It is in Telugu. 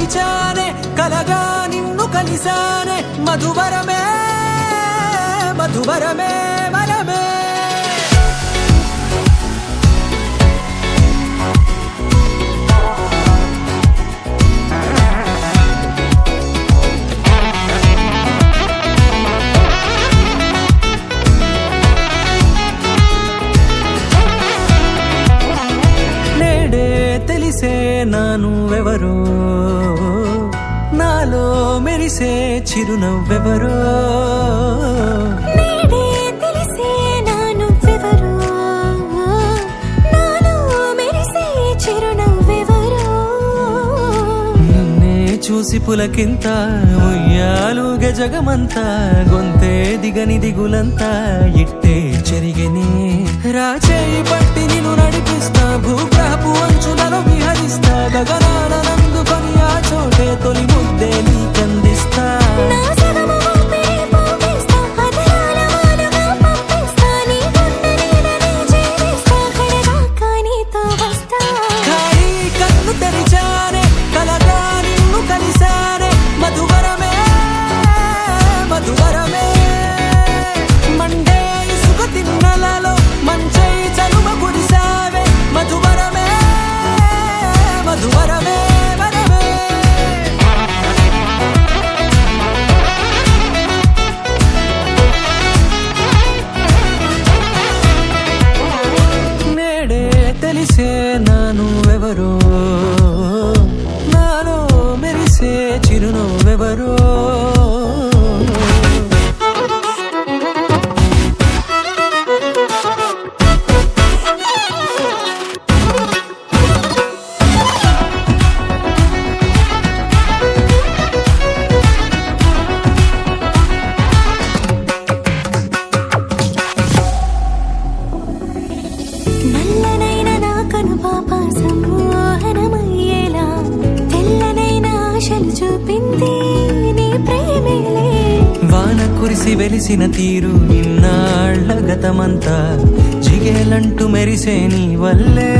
తెరిచానే కలగా నిన్ను కలిసానే మధువరమే మధువరమే వరమే తెలిసే నానువెవరో నాలో మెరిసే చిరునవ్వెవరో తెలిసే నానువెవరో నాలో మెరిసే చిరునవ్వెవరో నిన్నే చూసి పులకింత ఉయ్యాలుగ జగమంతా గొంతే దిగని దిగులంతా ఇట్టే చెరిగనే రాచేయి పట్టి నిన్ను నడిపిస్తా భూగ్రహపు అంచులలో విహరిస్తా గగనాల నందుకొని ఆ చోటే తొలి ముద్దే నీకందిస్తా ఖాళీ కన్ను తెరిచానే కలగా నిన్ను కలిసానే మధువరమే మధువరమే మండే ఇసుక తిన్నలలో మంచై చలువ కురిసావే మధువరమే మధువరమే వరమే నేడే తెలిసే నానువెవరో నాలో మెరిసే చిరునవ్వెవరో నల్లనైన నా కనుపాప సమ్మోహనమయ్యేలా తెల్లనైన ఆశలు చూపింది నీ ప్రేమేలే వాన కురిసి వెలిసిన తీరు ఇన్నాళ్ల గతమంతా జిగేలంటూ మెరిసే నీ వల్లే